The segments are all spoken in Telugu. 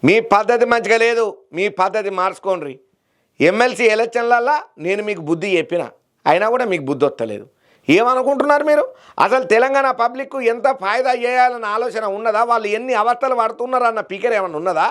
మీ పద్ధతి మంచిగా లేదు, మీ పద్ధతి మార్చుకోండి. ఎమ్మెల్సీ ఎలక్షన్లల్లో నేను మీకు బుద్ధి చెప్పిన, అయినా కూడా మీకు బుద్ధి వస్తలేదు. ఏమనుకుంటున్నారు మీరు? అసలు తెలంగాణ పబ్లిక్కు ఎంత ఫాయిదా చేయాలన్న ఆలోచన ఉన్నదా? వాళ్ళు ఎన్ని అవస్థలు పడుతున్నారు అన్న పికర్ ఏమన్నా ఉన్నదా?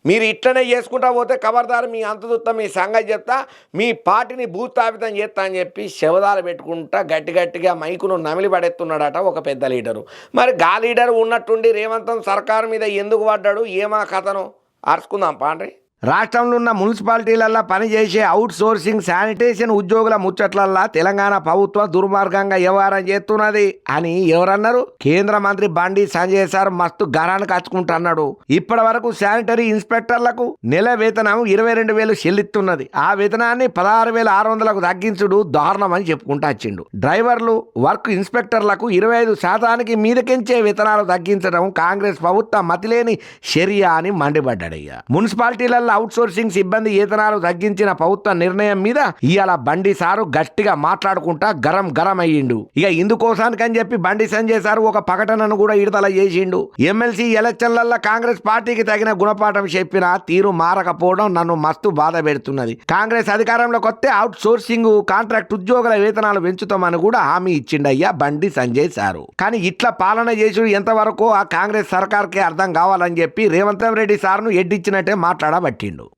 మీరు ఇట్లనే చేసుకుంటా పోతే ఖబర్దారు మీ అంత చూస్తా, మీ సంగతి చెప్తా, మీ పార్టీని భూస్థాపితం చేస్తా అని చెప్పి శవదాలు పెట్టుకుంటా గట్టిగా మైకును నమిలి పడెత్తున్నాడట ఒక పెద్ద లీడరు. మరి గా లీడరు ఉన్నట్టుండి రేవంత్ సర్కారు మీద ఎందుకు పడ్డాడు, ఏమా కథను అరుచుకుందాం పాండ్రి. రాష్ట్రంలో ఉన్న మున్సిపాలిటీలల్లో పనిచేసే అవుట్ సోర్సింగ్ శానిటేషన్ ఉద్యోగుల ముచ్చట్లల్లా తెలంగాణ ప్రభుత్వం దుర్మార్గంగా వ్యవహారం చేస్తున్నది అని ఎవరన్నారు? కేంద్ర మంత్రి బండి సంజయ్ సార్ మస్తు గరానికి కచ్చుకుంటున్నాడు. ఇప్పటి వరకు శానిటరీ ఇన్స్పెక్టర్లకు నెల వేతనం 22,000 చెల్లిస్తున్నది. ఆ వేతనాన్ని 16,600లకు తగ్గించుడు దారుణం అని చెప్పుకుంటా వచ్చిండు. డ్రైవర్లు, వర్క్ ఇన్స్పెక్టర్లకు 25% మీదకెంచే వేతనాలు తగ్గించడం కాంగ్రెస్ ప్రభుత్వం మతిలేని షరియా అని మండిపడ్డాడయ్యా. మున్సిపాలిటీల అవుట్ సోర్సింగ్ సిబ్బంది వేతనాలు తగ్గించిన ప్రభుత్వ నిర్ణయం మీద ఇవాళ బండి సారు గట్టిగా మాట్లాడుకుంటా గరం అయ్యిండు. ఇక ఇందుకోసానికని చెప్పి బండి సంజయ్ సారు ఒక ప్రకటనను కూడా విడుదల చేసిండు. ఎమ్మెల్సీ ఎలక్షన్లలో కాంగ్రెస్ పార్టీకి తగిన గుణపాఠం చెప్పిన తీరు మారకపోవడం నన్ను మస్తు బాధ పెడుతున్నది. కాంగ్రెస్ అధికారంలోకి వస్తే అవుట్ సోర్సింగ్ కాంట్రాక్ట్ ఉద్యోగుల వేతనాలు పెంచుతామని కూడా హామీ ఇచ్చిండయ్యా బండి సంజయ్ సారు. కానీ ఇట్లా పాలన చేసుడు ఎంతవరకు ఆ కాంగ్రెస్ సర్కార్కే అర్థం కావాలని చెప్పి రేవంత్ రెడ్డి సార్ను ఎడ్డిచ్చినట్టే మాట్లాడబట్టి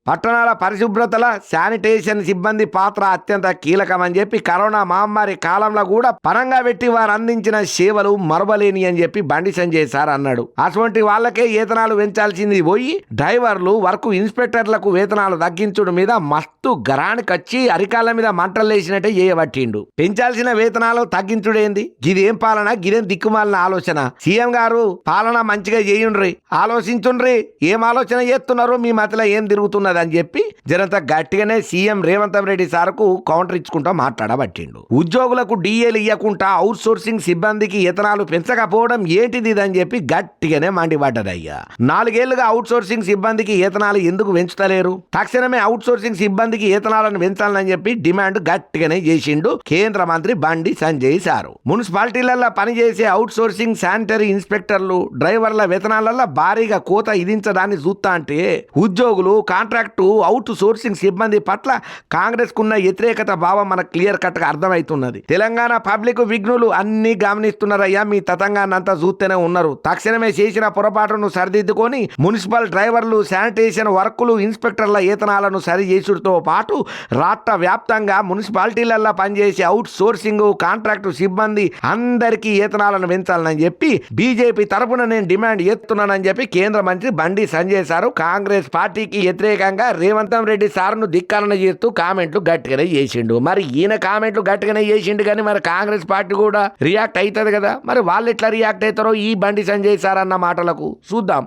పట్టణాల పరిశుభ్రతల శానిటేషన్ సిబ్బంది పాత్ర అత్యంత కీలకమని చెప్పి కరోనా మహమ్మారి కాలంలో కూడా పరంగా పెట్టి వారు అందించిన సేవలు మరవలేని అని చెప్పి బండి సంజయ్ సార్ అన్నాడు. అటువంటి వాళ్ళకే వేతనాలు పెంచాల్సింది పోయి డ్రైవర్లు, వర్క్ ఇన్స్పెక్టర్లకు వేతనాలు తగ్గించడం మీద మస్తు గరానికి వచ్చి అరికాళ్ళ మీద మంటలు వేసినట్టే చేయబట్టిండు. పెంచాల్సిన వేతనాలు తగ్గించుడేంది? గిదేం పాలన, గిదేం దిక్కుమాలిన ఆలోచన? సీఎం గారు పాలన మంచిగా చేయుండ్రి, ఆలోచించుండ్రి, ఏం ఆలోచన చేస్తున్నారు, మీ మధ్యలో ఏం తిరుగుతున్నది అని చెప్పి జనంతా గట్టిగానే సీఎం రేవంత్ రెడ్డి సార్కు కౌంటర్ ఇచ్చుకుంటా మాట్లాడబట్టిండు. ఉద్యోగులకు డిఏలు ఇవ్వకుండా అవుట్ సోర్సింగ్ సిబ్బందికి వేతనాలు పెంచకపోవడం ఏంటిది అని చెప్పి గట్టిగానే మండిపడ్డదయ్యా. 4 ఏళ్లుగా అవుట్ సోర్సింగ్ సిబ్బందికి వేతనాలు ఎందుకు పెంచుతలేరు? తక్షణమే అవుట్ సోర్సింగ్ సిబ్బందికి వేతనాలను పెంచాలని చెప్పి డిమాండ్ గట్టిగానే చేసిండు కేంద్ర మంత్రి బండి సంజయ్ సారు. మున్సిపాలిటీలలో పనిచేసే అవుట్ సోర్సింగ్ శానిటరీ ఇన్స్పెక్టర్లు, డ్రైవర్ల వేతనాలలో భారీగా కోత విధించడాన్ని చూస్తా అంటే ఉద్యోగులు, కాంట్రాక్టు, అవుట్ సోర్సింగ్ సిబ్బంది పట్ల కాంగ్రెస్ కున్న వ్యతిరేకత భావం మనకు క్లియర్ కట్ గా అర్థమవుతున్నది. తెలంగాణ పబ్లిక్ విఘ్నులు అన్ని గమనిస్తున్నారయ్యా. మీ తతంగాన్నంతా చూస్తూనే ఉన్నారు. తక్షణమే చేసిన పొరపాటును సరిదిద్దుకొని మున్సిపల్ డ్రైవర్లు, శానిటేషన్ వర్కులు, ఇన్స్పెక్టర్ల వేతనాలను సరి చేసుడుతో పాటు రాష్ట్ర వ్యాప్తంగా మున్సిపాలిటీలలో పనిచేసే అవుట్ సోర్సింగ్ కాంట్రాక్టు సిబ్బంది అందరికీ వేతనాలను పెంచాలని చెప్పి బీజేపీ తరఫున నేను డిమాండ్ చేస్తున్నానని చెప్పి కేంద్ర మంత్రి బండి సంజయ్ సారు కాంగ్రెస్ పార్టీకి వ్యతిరేకంగా రేవంత్ రెడ్డి సార్ను ధిక్కారణ చేస్తూ కామెంట్లు గట్టిగానే చేసిండు. మరి ఈయన కామెంట్లు గట్టిగానే చేసిండు కానీ మరి కాంగ్రెస్ పార్టీ కూడా రియాక్ట్ అవుతుంది కదా. మరి వాళ్ళు ఎట్లా రియాక్ట్ అవుతారో ఈ బండి సంజయ్ సార్ అన్న మాటలకు చూద్దాం.